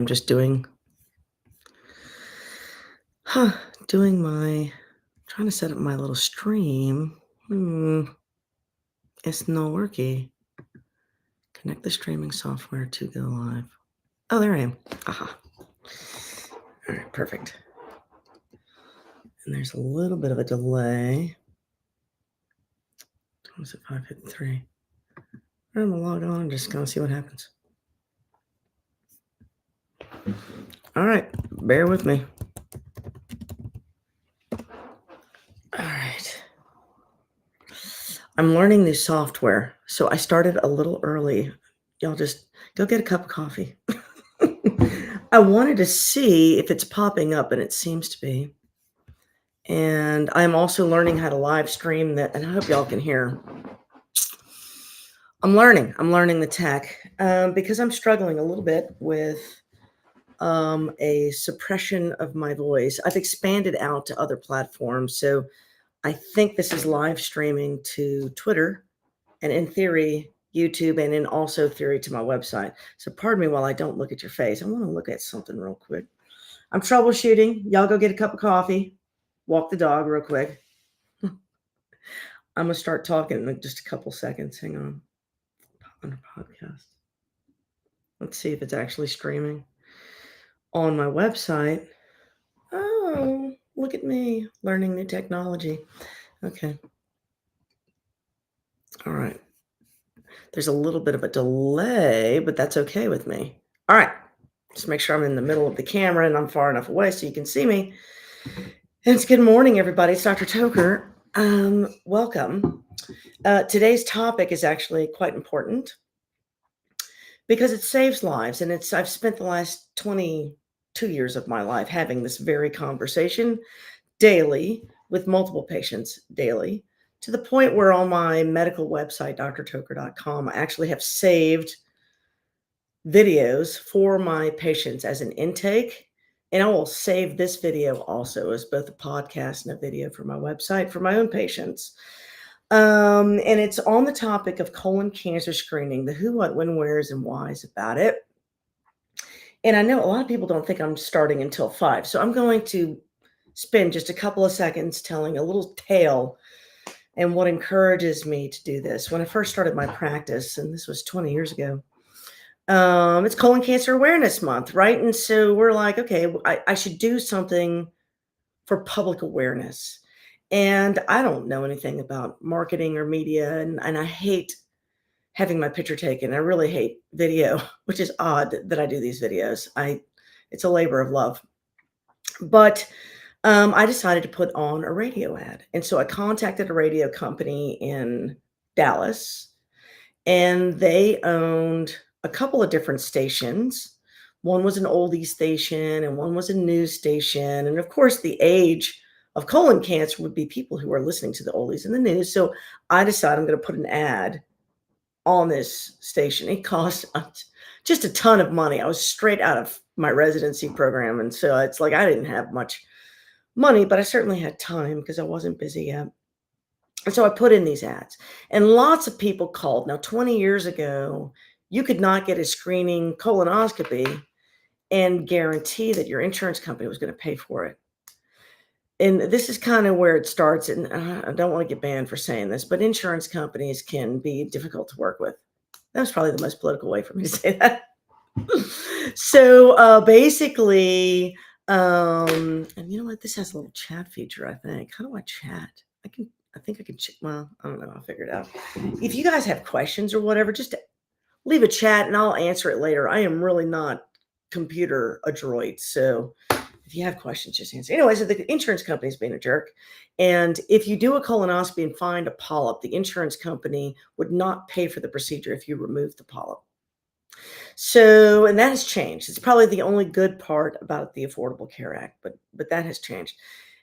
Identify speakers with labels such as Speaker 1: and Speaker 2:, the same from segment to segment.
Speaker 1: I'm just huh, doing trying to set up my little stream. It's not working. Connect the streaming software to go live. Oh, there I am. Aha. All right, perfect. And there's a little bit of a delay. Was it 5:53? I'm gonna log on and just gonna see what happens. All right, bear with me. All right. I'm learning new software, so I started a little early. Y'all just go get a cup of coffee. I wanted to see if it's popping up, and it seems to be. And I'm also learning how to live stream that, and I hope y'all can hear. I'm learning the tech because I'm struggling a little bit with a suppression of my voice. I've expanded out to other platforms, so I think this is live streaming to Twitter, and in theory, YouTube, and in also theory to my website. So pardon me while I don't look at your face. I want to look at something real quick. I'm troubleshooting. Y'all go get a cup of coffee, walk the dog real quick. I'm gonna start talking in just a couple seconds. Hang on. On a podcast. Let's see if it's actually streaming on my website. Oh, look at me learning new technology. Okay. All right. There's a little bit of a delay, but that's okay with me. All right. Just make sure I'm in the middle of the camera and I'm far enough away so you can see me. And it's good morning, everybody. It's Dr. Toker. Welcome. Today's topic is actually quite important because it saves lives. And I've spent the last 22 years of my life having this very conversation daily with multiple patients daily, to the point where on my medical website, drtoker.com, I actually have saved videos for my patients as an intake. And I will save this video also as both a podcast and a video for my website for my own patients. And it's on the topic of colon cancer screening, the who, what, when, wheres, and whys about it. And I know a lot of people don't think I'm starting until 5. So I'm going to spend just a couple of seconds telling a little tale and what encourages me to do this. When I first started my practice, and this was 20 years ago, it's Colon Cancer Awareness Month, right? And so we're like, okay, I should do something for public awareness. And I don't know anything about marketing or media, and I hate having my picture taken. I really hate video, which is odd that I do these videos. It's a labor of love. But I decided to put on a radio ad. And so I contacted a radio company in Dallas, and they owned a couple of different stations. One was an oldie station and one was a news station. And of course, the age of colon cancer would be people who are listening to the oldies and the news. So I decided I'm going to put an ad on this station. It cost just a ton of money. I was straight out of my residency program. And so it's like I didn't have much money, but I certainly had time because I wasn't busy yet. And so I put in these ads, and lots of people called. Now, 20 years ago, you could not get a screening colonoscopy and guarantee that your insurance company was going to pay for it. And this is kind of where it starts. And I don't want to get banned for saying this, but insurance companies can be difficult to work with. That was probably the most political way for me to say that. So basically, and you know what? This has a little chat feature, I think. How do I chat? I think I can, well, I don't know. I'll figure it out. If you guys have questions or whatever, just leave a chat and I'll answer it later. I am really not computer adroit. So if you have questions, just answer. Anyway, so the insurance company's being a jerk. And if you do a colonoscopy and find a polyp, the insurance company would not pay for the procedure if you remove the polyp. So, and that has changed. It's probably the only good part about the Affordable Care Act, but that has changed.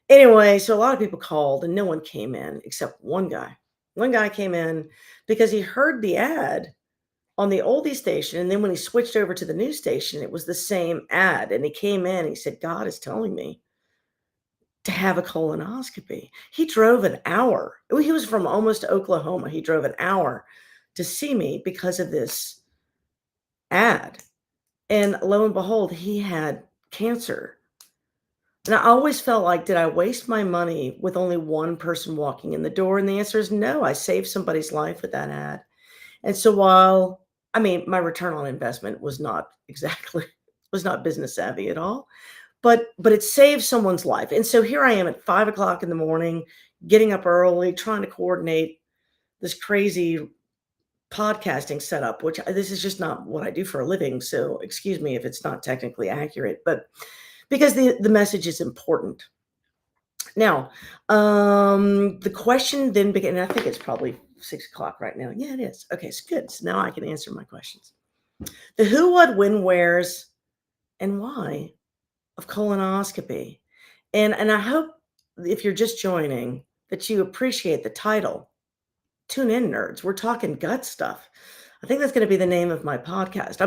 Speaker 1: Anyway, so a lot of people called and no one came in except one guy. One guy came in because he heard the ad on the oldie station. And then when he switched over to the new station, it was the same ad. And he came in and he said, God is telling me to have a colonoscopy. He drove an hour. He was from almost Oklahoma. He drove an hour to see me because of this ad. And lo and behold, he had cancer. And I always felt like, did I waste my money with only one person walking in the door? And the answer is no. I saved somebody's life with that ad. And so while I mean, my return on investment was not exactly was not business savvy at all, but it saved someone's life. And so here I am at 5 o'clock in the morning, getting up early, trying to coordinate this crazy podcasting setup, which this is just not what I do for a living. So excuse me if it's not technically accurate, but because the message is important. Now, the question then began, and I think it's probably 6 o'clock right now. Yeah, it is. Okay, it's good. So now I can answer my questions. The who, what, when, where's, and why of colonoscopy. And I hope if you're just joining that you appreciate the title. Tune in, nerds. We're talking gut stuff. I think that's going to be the name of my podcast.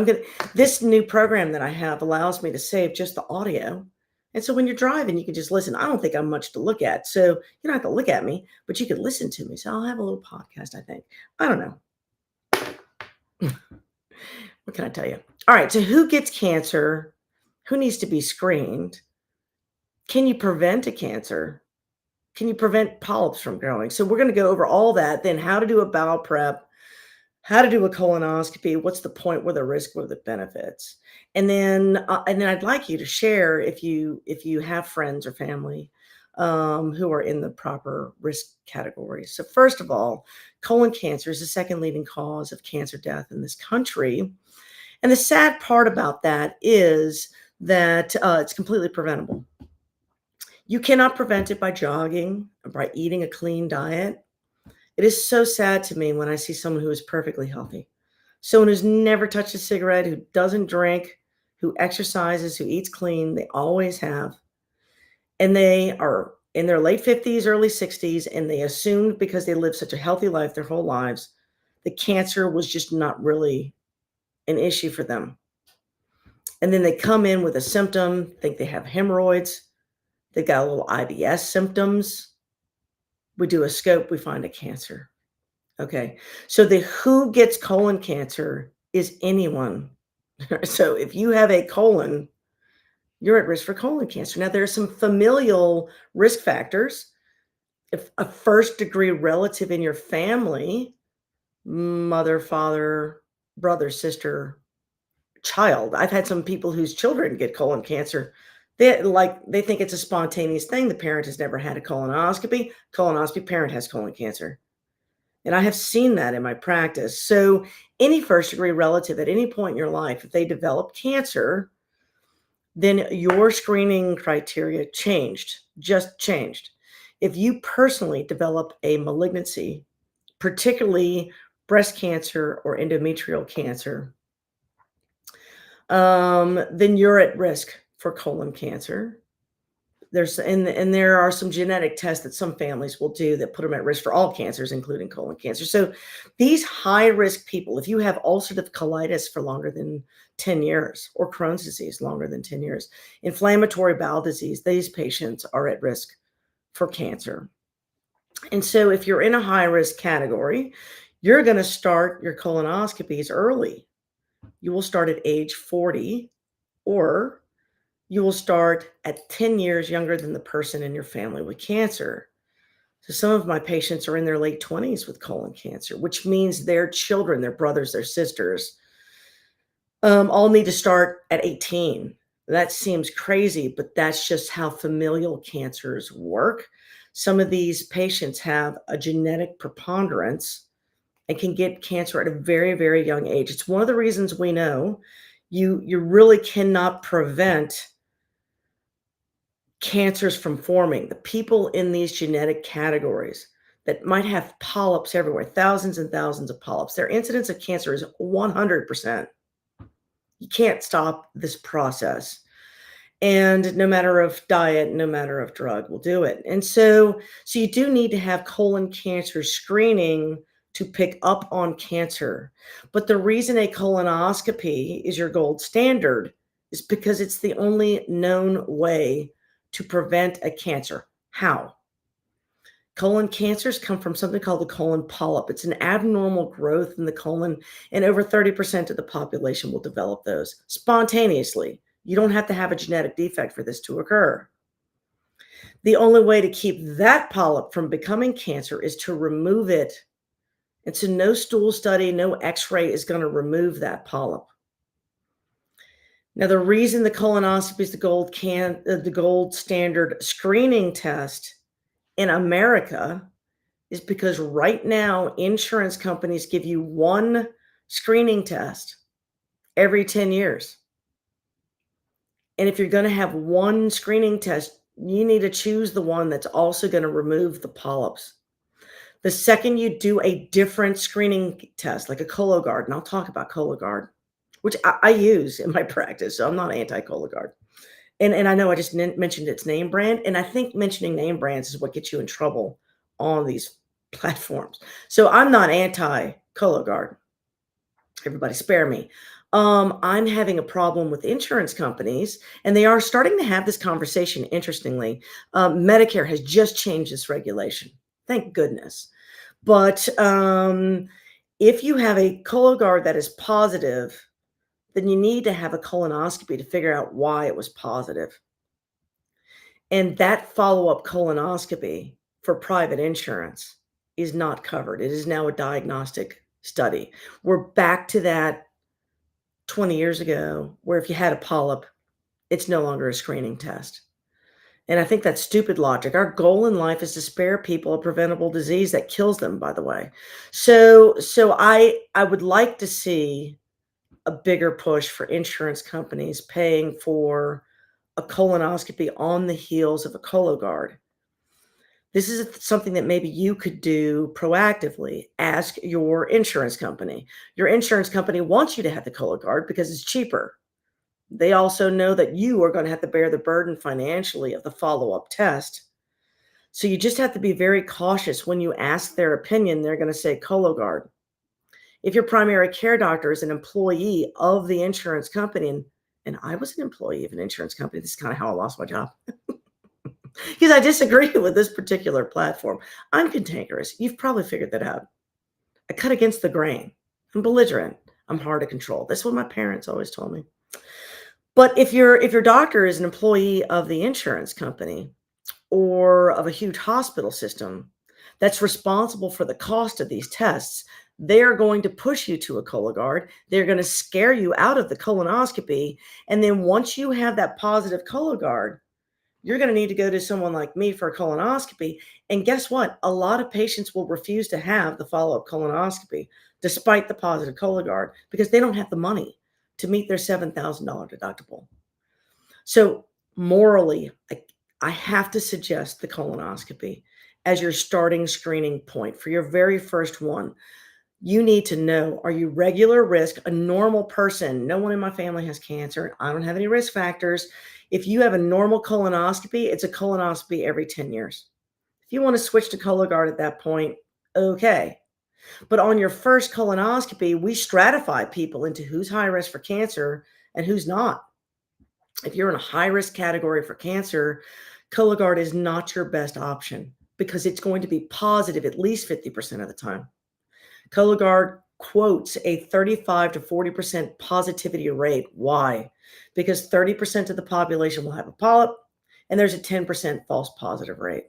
Speaker 1: This new program that I have allows me to save just the audio. And so when you're driving, you can just listen. I don't think I'm much to look at. So you don't have to look at me, but you can listen to me. So I'll have a little podcast, I think. I don't know. What can I tell you? All right. So who gets cancer? Who needs to be screened? Can you prevent a cancer? Can you prevent polyps from growing? So we're going to go over all that. Then how to do a bowel prep, how to do a colonoscopy, what's the point, what are the risks, what are the benefits? And then I'd like you to share if you have friends or family who are in the proper risk categories. So first of all, colon cancer is the second leading cause of cancer death in this country. And the sad part about that is that it's completely preventable. You cannot prevent it by jogging or by eating a clean diet. It is so sad to me when I see someone who is perfectly healthy, someone who's never touched a cigarette, who doesn't drink, who exercises, who eats clean. They always have. And they are in their late 50s, early 60s, and they assumed because they lived such a healthy life their whole lives, that cancer was just not really an issue for them. And then they come in with a symptom, think they have hemorrhoids, they got a little IBS symptoms. We do a scope, we find a cancer. Okay. So the who gets colon cancer is anyone. So if you have a colon, you're at risk for colon cancer. Now, there are some familial risk factors. If a first degree relative in your family, mother, father, brother, sister, child. I've had some people whose children get colon cancer. They think it's a spontaneous thing. The parent has never had a colonoscopy. Colonoscopy, parent has colon cancer. And I have seen that in my practice. So any first degree relative at any point in your life, if they develop cancer, then your screening criteria just changed. If you personally develop a malignancy, particularly breast cancer or endometrial cancer, then you're at risk for colon cancer. There are some genetic tests that some families will do that put them at risk for all cancers, including colon cancer. So these high risk people, if you have ulcerative colitis for longer than 10 years or Crohn's disease longer than 10 years, inflammatory bowel disease, these patients are at risk for cancer. And so if you're in a high risk category, you're going to start your colonoscopies early. You will start at age 40, or you will start at 10 years younger than the person in your family with cancer. So some of my patients are in their late 20s with colon cancer, which means their children, their brothers, their sisters, all need to start at 18. That seems crazy, but that's just how familial cancers work. Some of these patients have a genetic preponderance and can get cancer at a very, very young age. It's one of the reasons we know you really cannot prevent cancers from forming. The people in these genetic categories that might have polyps everywhere, thousands and thousands of polyps, their incidence of cancer is 100%. You can't stop this process. And no matter of diet, no matter of drug will do it. And so you do need to have colon cancer screening to pick up on cancer. But the reason a colonoscopy is your gold standard is because it's the only known way to prevent a cancer. How? Colon cancers come from something called the colon polyp. It's an abnormal growth in the colon, and over 30% of the population will develop those spontaneously. You don't have to have a genetic defect for this to occur. The only way to keep that polyp from becoming cancer is to remove it. And so no stool study, no x-ray is going to remove that polyp. Now, the reason the colonoscopy is the gold standard screening test in America is because right now insurance companies give you one screening test every 10 years. And if you're going to have one screening test, you need to choose the one that's also going to remove the polyps. The second you do a different screening test, like a Cologuard, and I'll talk about Cologuard, which I use in my practice, so I'm not anti-Cologuard. And I know I just mentioned its name brand, and I think mentioning name brands is what gets you in trouble on these platforms. So I'm not anti-Cologuard. Everybody spare me. I'm having a problem with insurance companies, and they are starting to have this conversation, interestingly. Medicare has just changed this regulation. Thank goodness. But if you have a Cologuard that is positive, then you need to have a colonoscopy to figure out why it was positive. And that follow-up colonoscopy for private insurance is not covered. It is now a diagnostic study. We're back to that 20 years ago, where if you had a polyp, it's no longer a screening test. And I think that's stupid logic. Our goal in life is to spare people a preventable disease that kills them, by the way. So I would like to see a bigger push for insurance companies paying for a colonoscopy on the heels of a Cologuard. This is something that maybe you could do proactively. Ask your insurance company. Your insurance company wants you to have the Cologuard because it's cheaper. They also know that you are going to have to bear the burden financially of the follow-up test. So you just have to be very cautious when you ask their opinion. They're going to say Cologuard. If your primary care doctor is an employee of the insurance company, and I was an employee of an insurance company, this is kind of how I lost my job. Because I disagree with this particular platform. I'm cantankerous. You've probably figured that out. I cut against the grain. I'm belligerent. I'm hard to control. That's what my parents always told me. But if your doctor is an employee of the insurance company or of a huge hospital system that's responsible for the cost of these tests, they are going to push you to a Cologuard. They're going to scare you out of the colonoscopy. And then once you have that positive Cologuard, you're going to need to go to someone like me for a colonoscopy. And guess what? A lot of patients will refuse to have the follow-up colonoscopy despite the positive Cologuard because they don't have the money to meet their $7,000 deductible. So morally, I have to suggest the colonoscopy as your starting screening point for your very first one. You need to know, are you regular risk, a normal person? No one in my family has cancer. I don't have any risk factors. If you have a normal colonoscopy, it's a colonoscopy every 10 years. If you want to switch to Cologuard at that point, okay. But on your first colonoscopy, we stratify people into who's high risk for cancer and who's not. If you're in a high risk category for cancer, Cologuard is not your best option because it's going to be positive at least 50% of the time. Cologuard quotes a 35 to 40% positivity rate. Why? Because 30% of the population will have a polyp, and there's a 10% false positive rate.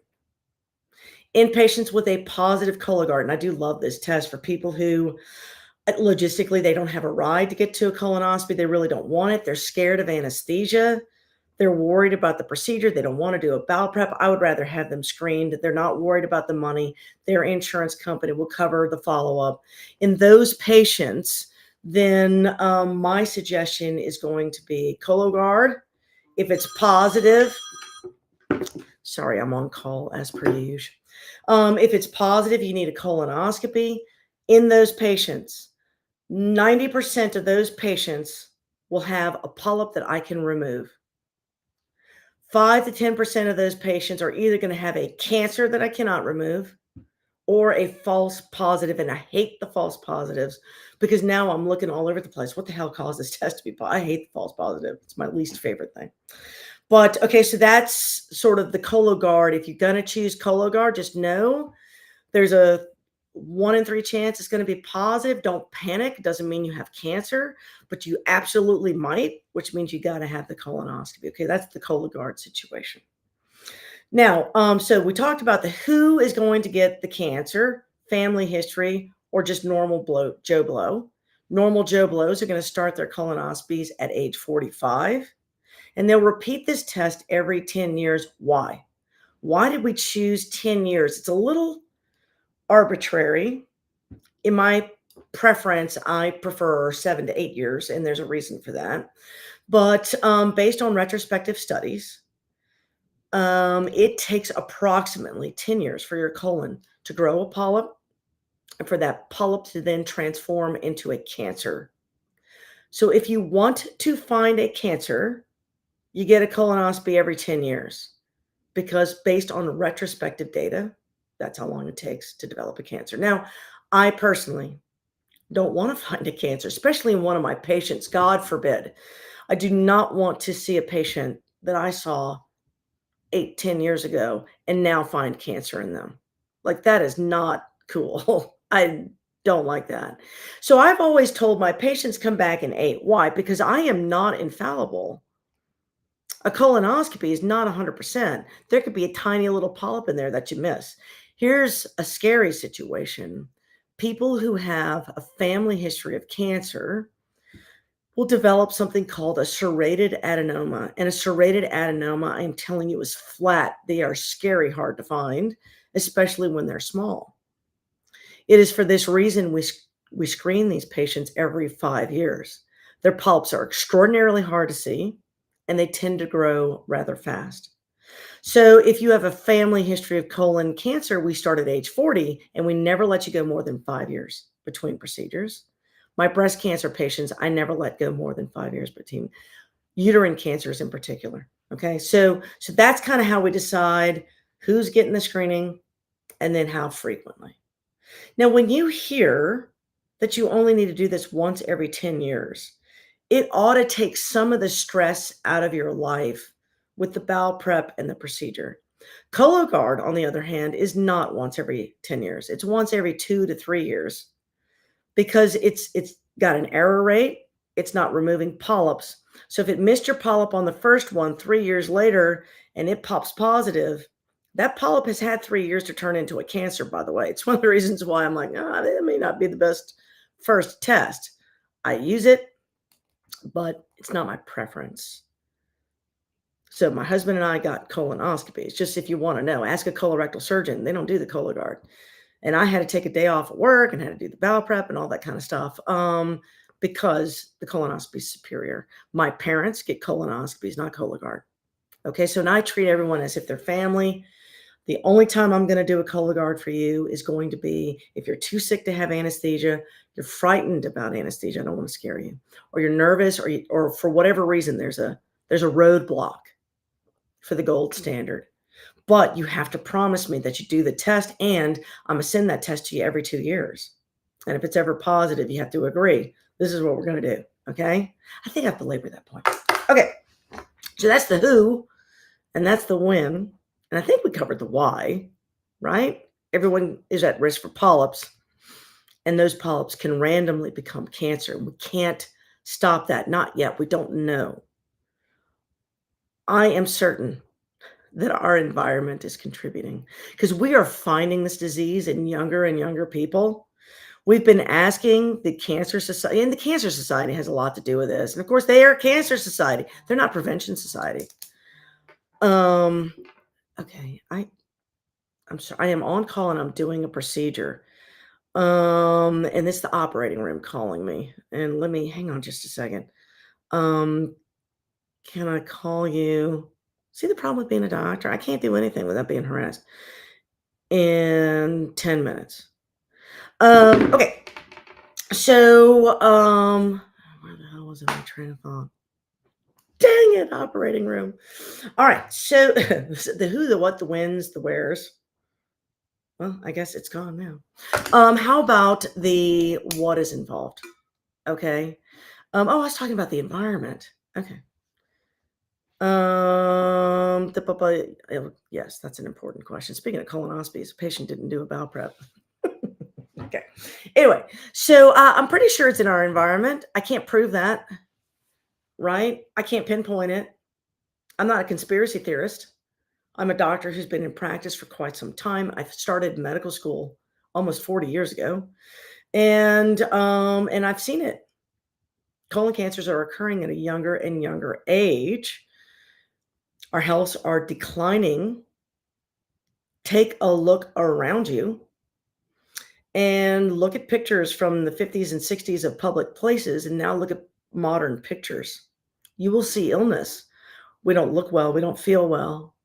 Speaker 1: In patients with a positive Cologuard, and I do love this test for people who logistically they don't have a ride to get to a colonoscopy, they really don't want it, they're scared of anesthesia, they're worried about the procedure, they don't want to do a bowel prep. I would rather have them screened. They're not worried about the money. Their insurance company will cover the follow-up. In those patients, then my suggestion is going to be Cologuard. If it's positive, sorry, I'm on call as per usual. If it's positive, you need a colonoscopy. In those patients, 90% of those patients will have a polyp that I can remove. 5 to 10% of those patients are either going to have a cancer that I cannot remove or a false positive. And I hate the false positives because now I'm looking all over the place. What the hell caused this test to be positive? I hate the false positive. It's my least favorite thing. But okay, so that's sort of the Cologuard. If you're gonna choose Cologuard, just know there's a 1 in 3 chance it's gonna be positive. Don't panic. It doesn't mean you have cancer, but you absolutely might, which means you gotta have the colonoscopy. Okay, that's the Cologuard situation. Now, so we talked about the who is going to get the cancer, family history, or just normal Joe Blow. Normal Joe Blows are going to start their colonoscopies at age 45, and they'll repeat this test every 10 years. Why? Why did we choose 10 years? It's a little arbitrary. In my preference, I prefer 7 to 8 years, and there's a reason for that. But based on retrospective studies, it takes approximately 10 years for your colon to grow a polyp and for that polyp to then transform into a cancer. So if you want to find a cancer, you get a colonoscopy every 10 years because based on retrospective data, that's how long it takes to develop a cancer. Now, I personally don't want to find a cancer, especially in one of my patients. God forbid. I do not want to see a patient that I saw 8, 10 years ago and now find cancer in them. Like, that is not cool. I don't like that. So I've always told my patients come back in 8. Why? Because I am not infallible. A colonoscopy is not 100%. There could be a tiny little polyp in there that you miss. Here's a scary situation. People who have a family history of cancer will develop something called a serrated adenoma. And a serrated adenoma, I'm telling you, is flat. They are scary hard to find, especially when they're small. It is for this reason we screen these patients every 5 years. Their polyps are extraordinarily hard to see, and they tend to grow rather fast. So if you have a family history of colon cancer, we start at age 40, and we never let you go more than 5 years between procedures. My breast cancer patients, I never let go more than 5 years between uterine cancers in particular. Okay, so that's kind of how we decide who's getting the screening and then how frequently. Now, when you hear that you only need to do this once every 10 years, it ought to take some of the stress out of your life with the bowel prep and the procedure. Cologuard, on the other hand, is not once every 10 years. It's once every 2 to 3 years because it's got an error rate. It's not removing polyps. So if it missed your polyp on the first one 3 years later and it pops positive, that polyp has had 3 years to turn into a cancer, by the way. It's one of the reasons why I'm like, that may not be the best first test. I use it, but it's not my preference. So my husband and I got colonoscopies. Just if you want to know, ask a colorectal surgeon. They don't do the Cologuard. And I had to take a day off at work and had to do the bowel prep and all that kind of stuff because the colonoscopy is superior. My parents get colonoscopies, not Cologuard. Okay, so now I treat everyone as if they're family. The only time I'm going to do a Cologuard for you is going to be if you're too sick to have anesthesia, you're frightened about anesthesia, I don't want to scare you, or you're nervous, or for whatever reason there's a roadblock for the gold standard. But you have to promise me that you do the test, and I'm gonna send that test to you every 2 years. And if it's ever positive, you have to agree, this is what we're gonna do, okay? I think I've belabored that point. Okay, so that's the who, and that's the when, and I think we covered the why, right? Everyone is at risk for polyps, and those polyps can randomly become cancer. We can't stop that, not yet, we don't know. I am certain that our environment is contributing because we are finding this disease in younger and younger people. We've been asking the Cancer Society, and the Cancer Society has a lot to do with this. And of course, they are a cancer society. They're not prevention society. Okay, I'm sorry. I am on call and I'm doing a procedure. And it's the operating room calling me. And let me hang on just a second. Um, can I call you? See the problem with being a doctor? I can't do anything without being harassed. In 10 minutes. Okay. So, where the hell was it? My train of thought. Dang it, operating room. All right. So the who, the what, the whens, the wheres. Well, I guess it's gone now. How about the what is involved? Okay. I was talking about the environment. Okay. Yes, that's an important question. Speaking of colonoscopies, a patient didn't do a bowel prep. Okay. Anyway, so I'm pretty sure it's in our environment. I can't prove that, right? I can't pinpoint it. I'm not a conspiracy theorist. I'm a doctor who's been in practice for quite some time. I started medical school almost 40 years ago, and I've seen it. Colon cancers are occurring at a younger and younger age. Our healths are declining. Take a look around you and look at pictures from the 50s and 60s of public places, and now look at modern pictures. You will see illness. We don't look well, we don't feel well,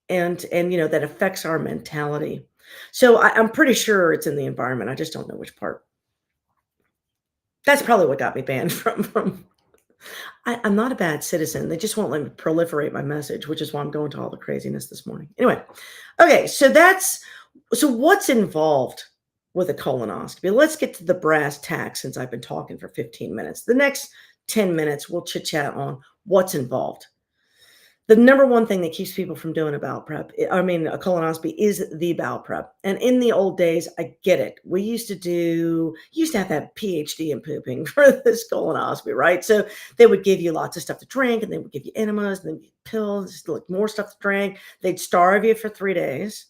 Speaker 1: and that affects our mentality. So I'm pretty sure it's in the environment. I just don't know which part. That's probably what got me banned from I'm not a bad citizen. They just won't let me proliferate my message, which is why I'm going to all the craziness this morning. Anyway, okay, so what's involved with a colonoscopy? Let's get to the brass tacks since I've been talking for 15 minutes. The next 10 minutes, we'll chit chat on what's involved. The number one thing that keeps people from doing a bowel prep, a colonoscopy, is the bowel prep. And in the old days, I get it. We used to have that PhD in pooping for this colonoscopy, right? So they would give you lots of stuff to drink, and they would give you enemas, and then pills, like more stuff to drink. They'd starve you for 3 days.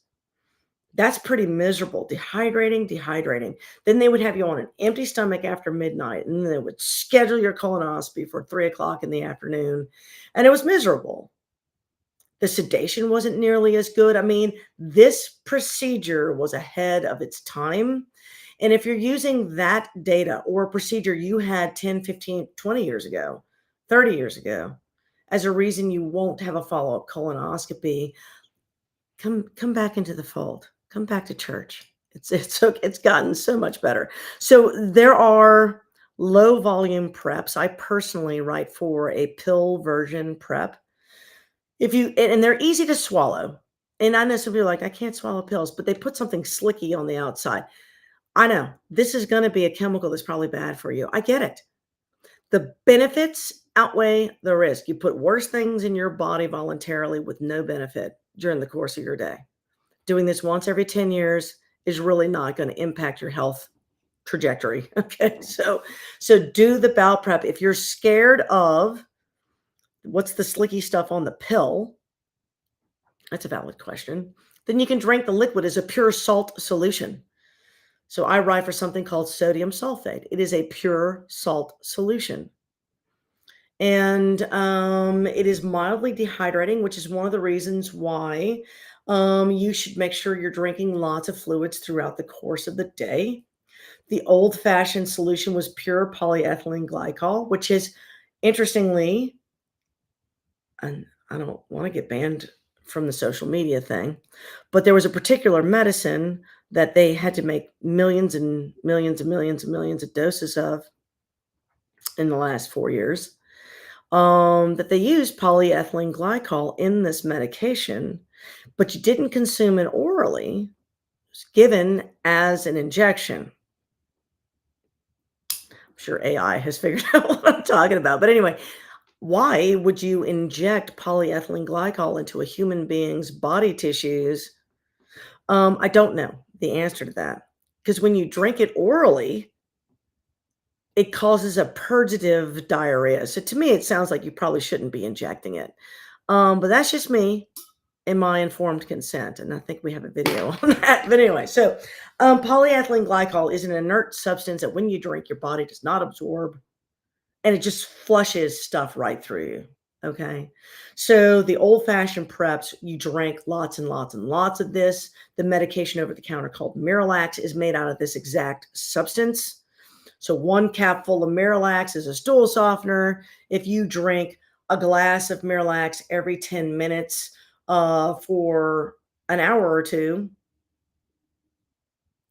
Speaker 1: That's pretty miserable. Dehydrating. Then they would have you on an empty stomach after midnight, and then they would schedule your colonoscopy for 3 o'clock in the afternoon. And it was miserable. The sedation wasn't nearly as good. I mean, this procedure was ahead of its time. And if you're using that data or a procedure you had 10, 15, 20 years ago, 30 years ago, as a reason you won't have a follow-up colonoscopy, come back into the fold. Come back to church. It's gotten so much better. So there are low volume preps. I personally write for a pill version prep. And they're easy to swallow. And I know some people are like, I can't swallow pills, but they put something slicky on the outside. I know this is going to be a chemical that's probably bad for you. I get it. The benefits outweigh the risk. You put worse things in your body voluntarily with no benefit during the course of your day. Doing this once every 10 years is really not going to impact your health trajectory. Okay. So do the bowel prep. If you're scared of what's the slicky stuff on the pill, that's a valid question. Then you can drink the liquid as a pure salt solution. So I write for something called sodium sulfate. It is a pure salt solution. And it is mildly dehydrating, which is one of the reasons why you should make sure you're drinking lots of fluids throughout the course of the day. The old-fashioned solution was pure polyethylene glycol, which is, interestingly, and I don't want to get banned from the social media thing, but there was a particular medicine that they had to make millions and millions and millions and millions of doses of in the last 4 years, that they used polyethylene glycol in this medication, but you didn't consume it orally. It was given as an injection. I'm sure AI has figured out what I'm talking about. But anyway, why would you inject polyethylene glycol into a human being's body tissues? I don't know the answer to that. Because when you drink it orally, it causes a purgative diarrhea. So to me, it sounds like you probably shouldn't be injecting it. But that's just me and my informed consent. And I think we have a video on that. But anyway, so polyethylene glycol is an inert substance that when you drink, your body does not absorb, and it just flushes stuff right through you. Okay. So the old-fashioned preps, you drank lots and lots and lots of this. The medication over the counter called Miralax is made out of this exact substance. So 1 capful of Miralax is a stool softener. If you drink a glass of Miralax every 10 minutes for an hour or two,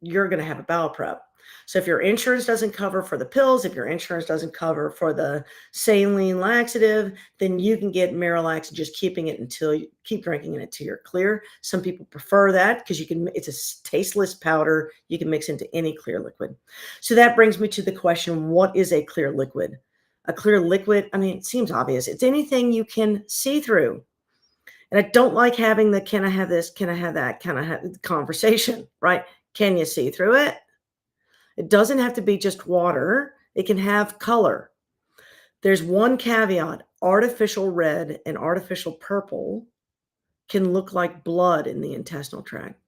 Speaker 1: you're going to have a bowel prep. So if your insurance doesn't cover for the pills, if your insurance doesn't cover for the saline laxative, then you can get Miralax and just keep drinking it until you're clear. Some people prefer that because it's a tasteless powder you can mix into any clear liquid. So that brings me to the question, what is a clear liquid? A clear liquid, I mean, it seems obvious. It's anything you can see through. And I don't like having the "Can I have this? Can I have that? Can I have" conversation, right? Can you see through it? It doesn't have to be just water. It can have color. There's one caveat: artificial red and artificial purple can look like blood in the intestinal tract.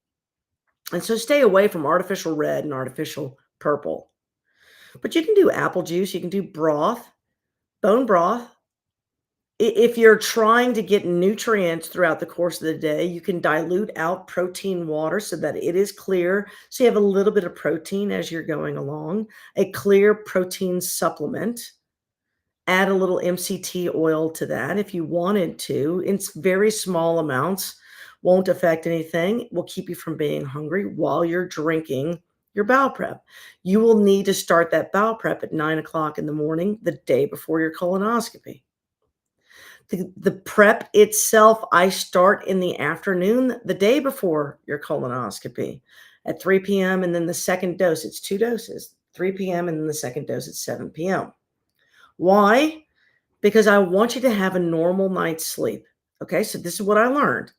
Speaker 1: And so stay away from artificial red and artificial purple. But you can do apple juice, you can do broth, bone broth. If you're trying to get nutrients throughout the course of the day, you can dilute out protein water so that it is clear. So you have a little bit of protein as you're going along, a clear protein supplement. Add a little MCT oil to that if you wanted to. It's very small amounts, won't affect anything, will keep you from being hungry while you're drinking your bowel prep. You will need to start that bowel prep at 9 o'clock in the morning, the day before your colonoscopy. The prep itself, I start in the afternoon, the day before your colonoscopy at 3 p.m. And then the second dose, it's 2 doses, 3 p.m. and then the second dose at 7 p.m. Why? Because I want you to have a normal night's sleep. Okay, so this is what I learned.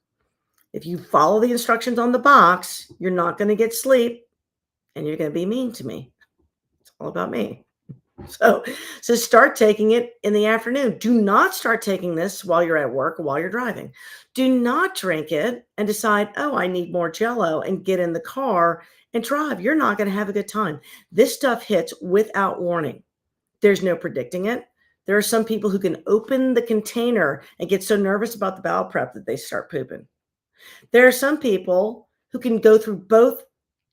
Speaker 1: If you follow the instructions on the box, you're not going to get sleep and you're going to be mean to me. It's all about me. So, so start taking it in the afternoon. Do not start taking this while you're at work or while you're driving. Do not drink it and decide, oh, I need more Jello and get in the car and drive. You're not going to have a good time. This stuff hits without warning. There's no predicting it. There are some people who can open the container and get so nervous about the bowel prep that they start pooping. There are some people who can go through both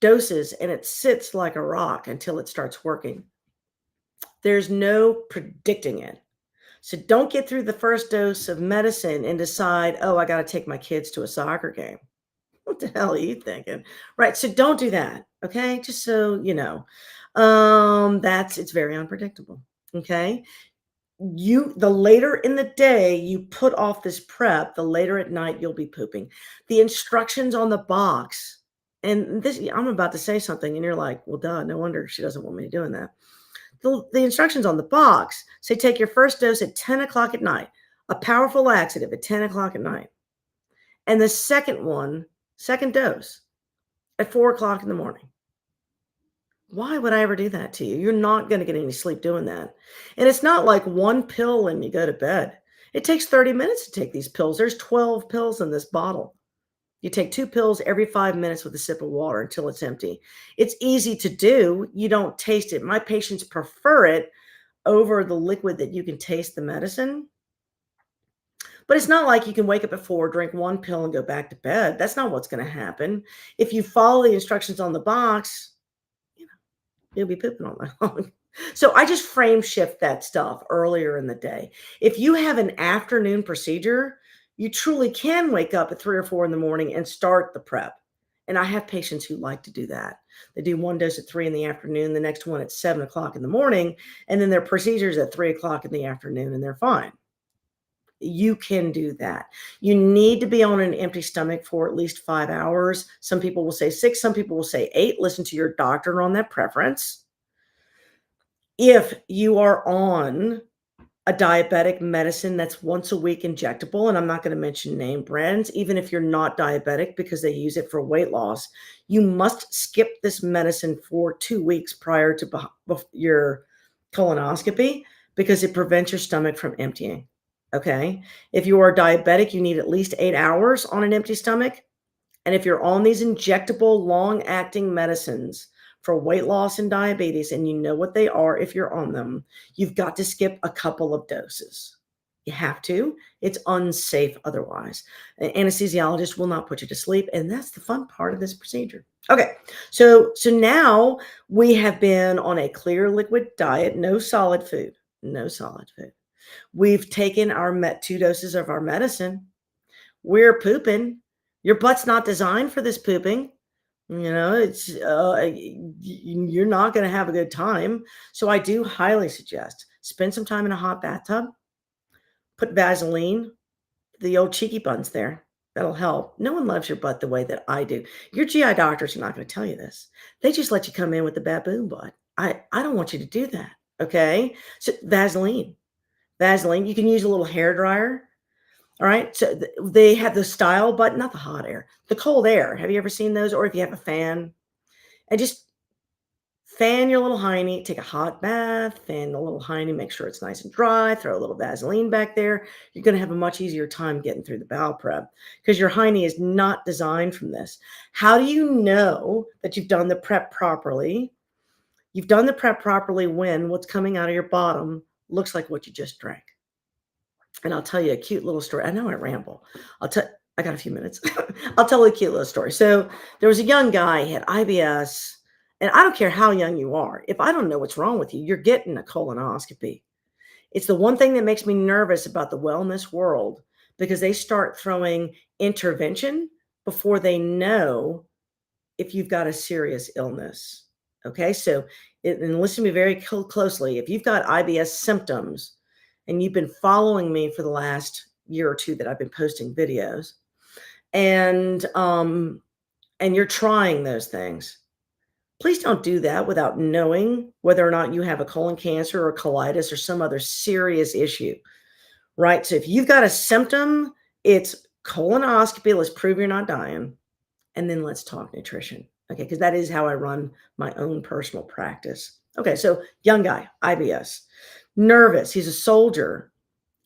Speaker 1: doses and it sits like a rock until it starts working. There's no predicting it. So don't get through the first dose of medicine and decide, oh, I got to take my kids to a soccer game. What the hell are you thinking? Right. So don't do that. Okay. Just so you know, it's very unpredictable. Okay. The later in the day you put off this prep, the later at night you'll be pooping. The instructions on the box, and this, I'm about to say something, and you're like, well, duh, no wonder she doesn't want me doing that. The instructions on the box say take your first dose at 10 o'clock at night, a powerful laxative at 10 o'clock at night. And the second dose at 4 o'clock in the morning. Why would I ever do that to you? You're not going to get any sleep doing that. And it's not like one pill and you go to bed. It takes 30 minutes to take these pills. There's 12 pills in this bottle. You take 2 pills every 5 minutes with a sip of water until it's empty. It's easy to do. You don't taste it. My patients prefer it over the liquid that you can taste the medicine. But it's not like you can wake up at 4, drink 1 pill, and go back to bed. That's not what's going to happen. If you follow the instructions on the box, you'll be pooping all night long. So I just frame shift that stuff earlier in the day. If you have an afternoon procedure, you truly can wake up at 3 or 4 in the morning and start the prep. And I have patients who like to do that. They do one dose at 3 in the afternoon, the next one at 7 o'clock in the morning, and then their procedures at 3 o'clock in the afternoon, and they're fine. You can do that. You need to be on an empty stomach for at least 5 hours. Some people will say 6, some people will say 8. Listen to your doctor on that preference. If you are on a diabetic medicine that's once a week injectable, and I'm not going to mention name brands, even if you're not diabetic because they use it for weight loss, you must skip this medicine for 2 weeks prior to your colonoscopy because it prevents your stomach from emptying. Okay. If you are diabetic, you need at least 8 hours on an empty stomach. And if you're on these injectable long acting medicines for weight loss and diabetes, and you know what they are if you're on them, you've got to skip a couple of doses. You have to. It's unsafe otherwise. An anesthesiologist will not put you to sleep, and that's the fun part of this procedure. Okay, so now we have been on a clear liquid diet, no solid food, no solid food. We've taken our 2 doses of our medicine. We're pooping. Your butt's not designed for this pooping. It's you're not going to have a good time. So I do highly suggest spend some time in a hot bathtub, put Vaseline, the old cheeky buns there. That'll help. No one loves your butt the way that I do. Your GI doctors are not going to tell you this. They just let you come in with the baboon butt. I don't want you to do that. Okay. So Vaseline, you can use a little hair dryer. All right. So they have the style button, not the hot air, the cold air. Have you ever seen those? Or if you have a fan, and just fan your little hiney, take a hot bath, fan the little hiney, make sure it's nice and dry, throw a little Vaseline back there. You're going to have a much easier time getting through the bowel prep because your hiney is not designed from this. How do you know that you've done the prep properly? You've done the prep properly when what's coming out of your bottom looks like what you just drank. And I'll tell you a cute little story. I know I ramble. I'll tell I got a few minutes. I'll tell a cute little story. So there was a young guy, he had IBS, and I don't care how young you are. If I don't know what's wrong with you, you're getting a colonoscopy. It's the one thing that makes me nervous about the wellness world because they start throwing intervention before they know if you've got a serious illness. Okay, so and listen to me very closely. If you've got IBS symptoms and you've been following me for the last year or two that I've been posting videos, and you're trying those things, please don't do that without knowing whether or not you have a colon cancer or colitis or some other serious issue, right? So if you've got a symptom, it's colonoscopy. Let's prove you're not dying. And then let's talk nutrition. Okay, because that is how I run my own personal practice. Okay, so young guy, IBS, nervous. He's a soldier.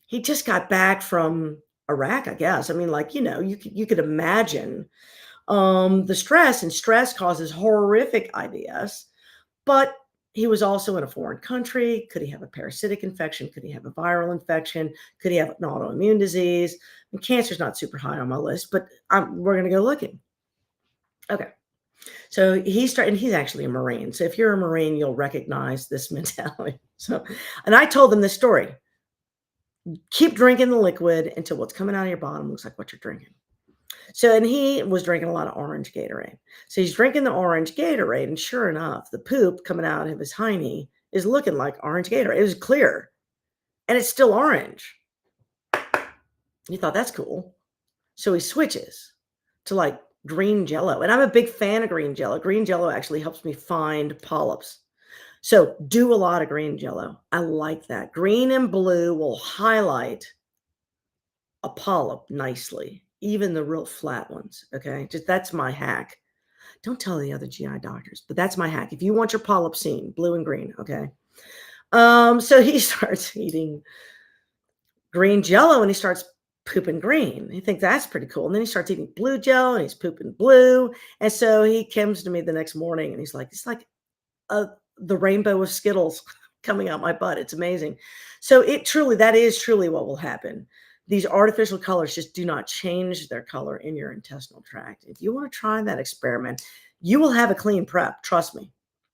Speaker 1: He just got back from Iraq, I guess. I mean, like, you could imagine the stress, and stress causes horrific IBS, but he was also in a foreign country. Could he have a parasitic infection? Could he have a viral infection? Could he have an autoimmune disease? And cancer's not super high on my list, but we're going to go looking. Okay. So and he's actually a Marine. So if you're a Marine, you'll recognize this mentality. So, and I told them this story. Keep drinking the liquid until what's coming out of your bottom looks like what you're drinking. So, and he was drinking a lot of orange Gatorade. So he's drinking the orange Gatorade, and sure enough, the poop coming out of his hiney is looking like orange Gatorade. It was clear, and it's still orange. He thought that's cool. So he switches to like green Jello. And I'm a big fan of green Jello. Green Jello actually helps me find polyps. So do a lot of green Jello. I like that. Green and blue will highlight a polyp nicely, even the real flat ones. Okay. Just that's my hack. Don't tell the other GI doctors, but that's my hack. If you want your polyp seen, blue and green. Okay. So he starts eating green Jello and he starts pooping green. He thinks that's pretty cool. And then he starts eating blue Jello and he's pooping blue. And so he comes to me the next morning and he's like, it's like the rainbow of Skittles coming out my butt. It's amazing. So that is truly what will happen. These artificial colors just do not change their color in your intestinal tract. If you want to try that experiment, you will have a clean prep. Trust me.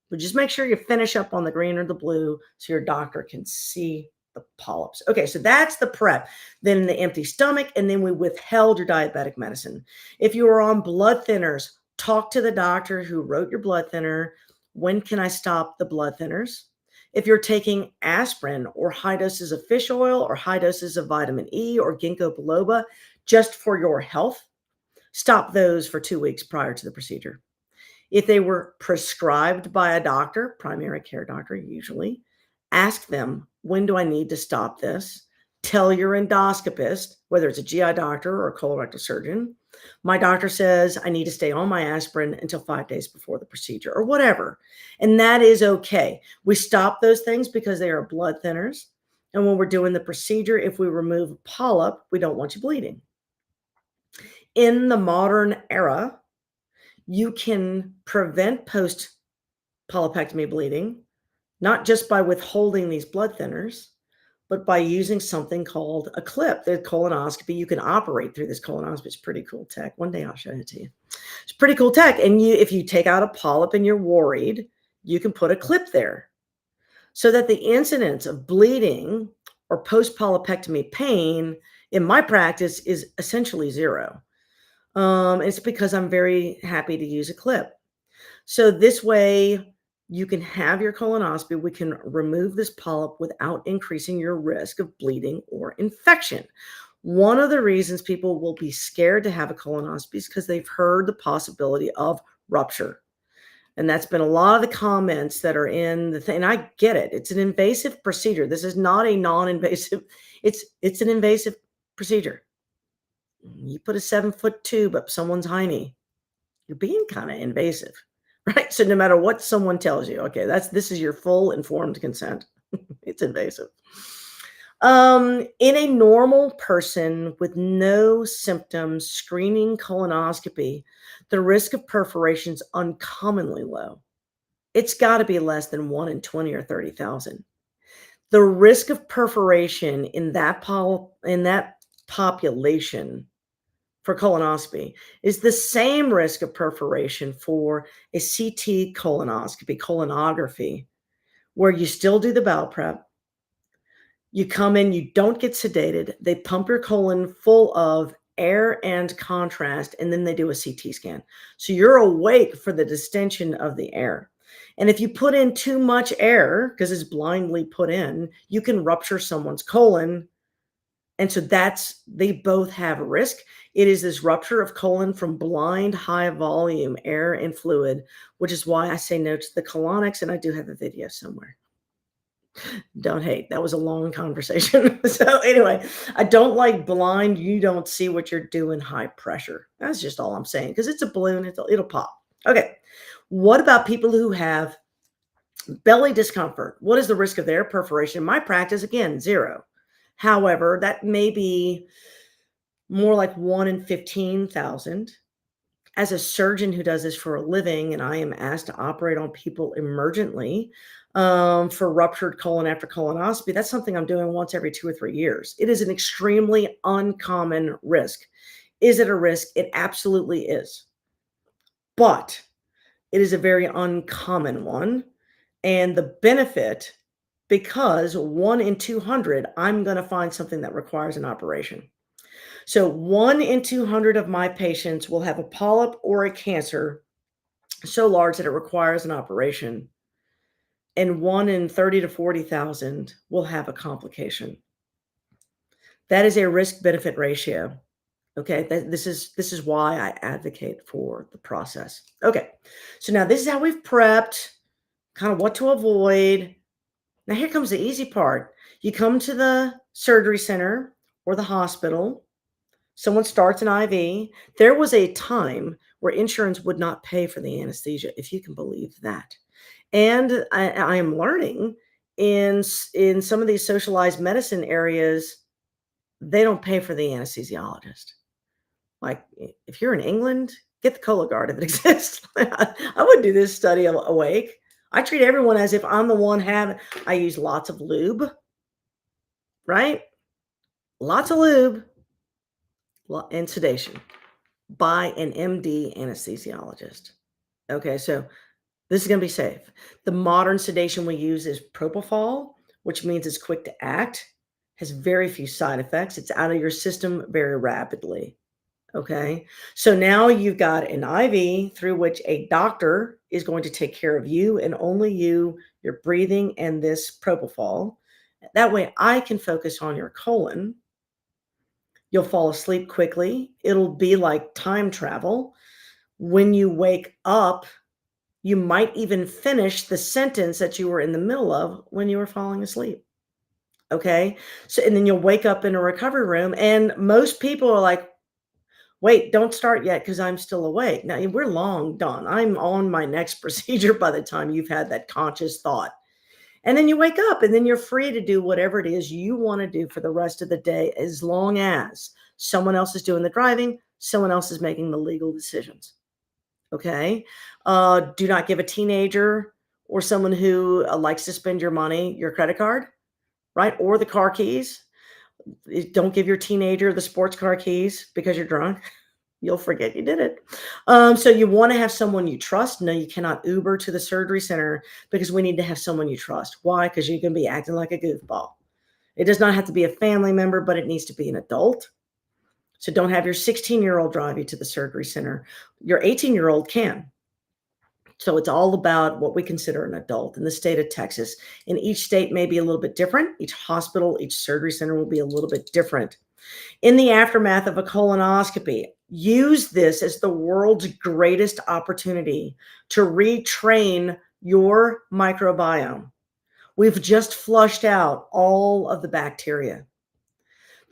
Speaker 1: But just make sure you finish up on the green or the blue so your doctor can see the polyps. Okay, so that's the prep. Then the empty stomach, and then we withheld your diabetic medicine. If you are on blood thinners, talk to the doctor who wrote your blood thinner. When can I stop the blood thinners? If you're taking aspirin or high doses of fish oil or high doses of vitamin E or ginkgo biloba just for your health, stop those for 2 weeks prior to the procedure. If they were prescribed by a doctor, primary care doctor usually, ask them, when do I need to stop this? Tell your endoscopist, whether it's a GI doctor or a colorectal surgeon, my doctor says I need to stay on my aspirin until 5 days before the procedure or whatever. And that is okay. We stop those things because they are blood thinners. And when we're doing the procedure, if we remove a polyp, we don't want you bleeding. In the modern era, you can prevent post-polypectomy bleeding, not just by withholding these blood thinners, but by using something called a clip. The colonoscopy, you can operate through this colonoscopy. It's pretty cool tech. One day I'll show it to you. It's pretty cool tech. And if you take out a polyp and you're worried, you can put a clip there so that the incidence of bleeding or post-polypectomy pain in my practice is essentially zero. It's because I'm very happy to use a clip. So this way, you can have your colonoscopy. We can remove this polyp without increasing your risk of bleeding or infection. One of the reasons people will be scared to have a colonoscopy is because they've heard the possibility of rupture. And that's been a lot of the comments that are in the thing. And I get it. It's an invasive procedure. This is not a non-invasive. It's an invasive procedure. You put a 7-foot tube up someone's hiney, you're being kind of invasive, right? So no matter what someone tells you, okay, this is your full informed consent. It's invasive. In a normal person with no symptoms, screening colonoscopy, the risk of perforation is uncommonly low. It's got to be less than 1 in 20 or 30,000. The risk of perforation in that population for colonoscopy is the same risk of perforation for a CT colonoscopy, colonography, where you still do the bowel prep. You come in, you don't get sedated. They pump your colon full of air and contrast, and then they do a CT scan. So you're awake for the distension of the air. And if you put in too much air, because it's blindly put in, you can rupture someone's colon. And so they both have a risk. It is this rupture of colon from blind high volume air and fluid, which is why I say no to the colonics. And I do have a video somewhere. Don't hate. That was a long conversation. So anyway, I don't like blind. You don't see what you're doing high pressure. That's just all I'm saying because it's a balloon. It'll pop. Okay. What about people who have belly discomfort? What is the risk of their perforation? In my practice, again, 0. However, that may be more like 1 in 15,000. As a surgeon who does this for a living, and I am asked to operate on people emergently for ruptured colon after colonoscopy, that's something I'm doing once every 2 or 3 years. It is an extremely uncommon risk. Is it a risk? It absolutely is. But it is a very uncommon one. And the benefit, because 1 in 200, I'm going to find something that requires an operation. So 1 in 200 of my patients will have a polyp or a cancer so large that it requires an operation. And 1 in 30 to 40,000 will have a complication. That is a risk benefit ratio. Okay. This is why I advocate for the process. Okay. So now this is how we've prepped, kind of what to avoid. Now here comes the easy part. You come to the surgery center or the hospital. Someone starts an IV. There was a time where insurance would not pay for the anesthesia, if you can believe that. And I am learning in some of these socialized medicine areas, they don't pay for the anesthesiologist. Like if you're in England, get the Cologuard if it exists. I would do this study awake. I treat everyone as if I'm the one having. I use lots of lube, right? Lots of lube and sedation by an MD anesthesiologist. Okay, so this is going to be safe. The modern sedation we use is propofol, which means it's quick to act, has very few side effects. It's out of your system very rapidly. Okay, so now you've got an IV through which a doctor is going to take care of you and only you, your breathing, and this propofol. That way I can focus on your colon. You'll fall asleep quickly. It'll be like time travel. When you wake up, you might even finish the sentence that you were in the middle of when you were falling asleep. Okay. So, and then you'll wake up in a recovery room, and most people are like, wait, don't start yet because I'm still awake. Now, we're long done. I'm on my next procedure by the time you've had that conscious thought. And then you wake up and then you're free to do whatever it is you want to do for the rest of the day, as long as someone else is doing the driving, someone else is making the legal decisions. Okay. Do not give a teenager or someone who likes to spend your money, your credit card, right? Or the car keys. Don't give your teenager the sports car keys because you're drunk. You'll forget you did it. So you want to have someone you trust. No, you cannot Uber to the surgery center because we need to have someone you trust. Why? Because you can be acting like a goofball. It does not have to be a family member, but it needs to be an adult. So don't have your 16-year-old drive you to the surgery center. Your 18-year-old can. So it's all about what we consider an adult in the state of Texas. And each state may be a little bit different. Each hospital, each surgery center will be a little bit different. In the aftermath of a colonoscopy, use this as the world's greatest opportunity to retrain your microbiome. We've just flushed out all of the bacteria.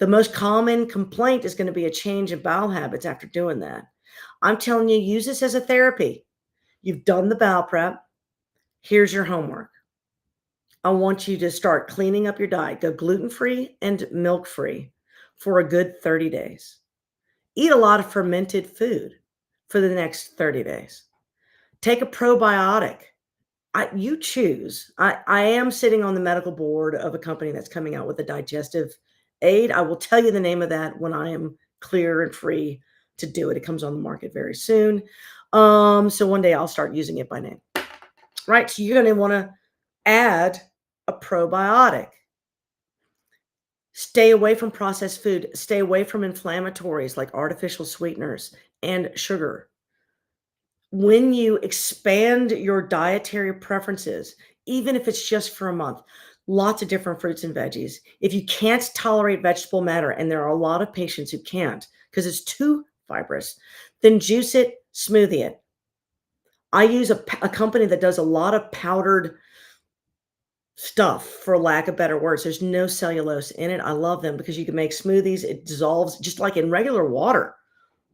Speaker 1: The most common complaint is going to be a change in bowel habits after doing that. I'm telling you, use this as a therapy. You've done the bowel prep. Here's your homework. I want you to start cleaning up your diet. Go gluten free and milk free for a good 30 days. Eat a lot of fermented food for the next 30 days. Take a probiotic. You choose. I am sitting on the medical board of a company that's coming out with a digestive aid. I will tell you the name of that when I am clear and free to do it. It comes on the market very soon. So one day I'll start using it by name. Right. So you're going to want to add a probiotic. Stay away from processed food. Stay away from inflammatories like artificial sweeteners and sugar. When you expand your dietary preferences, even if it's just for a month, lots of different fruits and veggies. If you can't tolerate vegetable matter, and there are a lot of patients who can't because it's too fibrous, then juice it, smoothie it. I use a company that does a lot of powdered stuff, for lack of better words. There's no cellulose in it. I love them because you can make smoothies. It dissolves just like in regular water.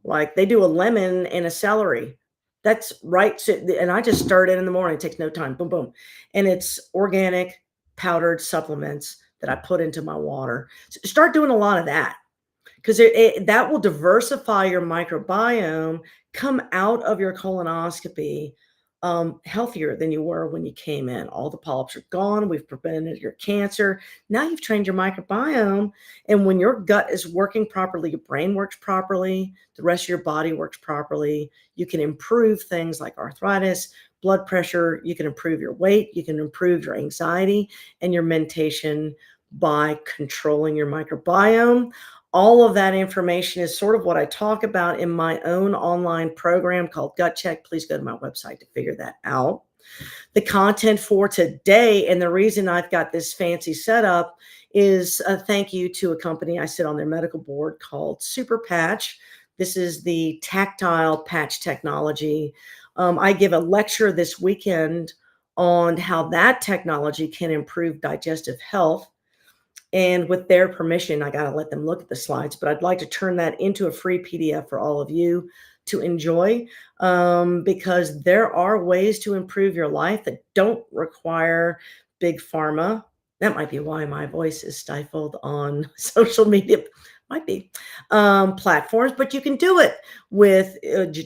Speaker 1: Like they do a lemon and a celery. That's right. So, and I just stir it in the morning. It takes no time. Boom, boom. And it's organic powdered supplements that I put into my water. So start doing a lot of that because that will diversify your microbiome, come out of your colonoscopy healthier than you were when you came in. All the polyps are gone. We've prevented your cancer. Now you've trained your microbiome. And when your gut is working properly, your brain works properly, the rest of your body works properly. You can improve things like arthritis, blood pressure. You can improve your weight. You can improve your anxiety and your mentation by controlling your microbiome. All of that information is sort of what I talk about in my own online program called Gut Check. Please go to my website to figure that out. The content for today, and the reason I've got this fancy setup is a thank you to a company. I sit on their medical board called Super Patch. This is the tactile patch technology. I give a lecture this weekend on how that technology can improve digestive health. And with their permission, I got to let them look at the slides, but I'd like to turn that into a free PDF for all of you to enjoy because there are ways to improve your life that don't require big pharma. That might be why my voice is stifled on social media, might be platforms, but you can do it with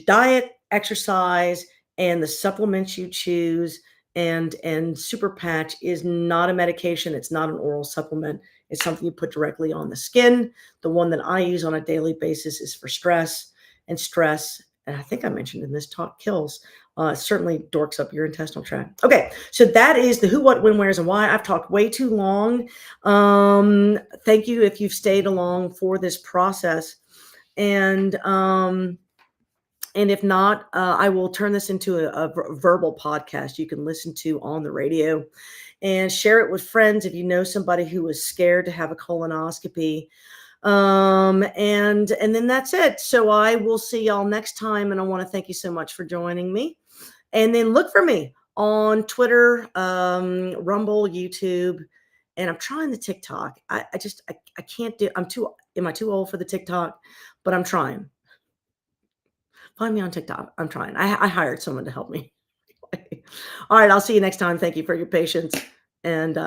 Speaker 1: diet, exercise, and the supplements you choose. And Super Patch is not a medication. It's not an oral supplement. It's something you put directly on the skin. The one that I use on a daily basis is for stress, and stress, and I think I mentioned in this talk, kills. Certainly dorks up your intestinal tract. Okay, so that is the who, what, when, where's, and why. I've talked way too long. Thank you if you've stayed along for this process. And if not, I will turn this into a verbal podcast you can listen to on the radio and share it with friends if you know somebody who is scared to have a colonoscopy. And then that's it. So I will see y'all next time. And I want to thank you so much for joining me. And then look for me on Twitter, Rumble, YouTube, and I'm trying the TikTok. I can't do, am I too old for the TikTok? But I'm trying. Find me on TikTok. I'm trying. I hired someone to help me. All right. I'll see you next time. Thank you for your patience and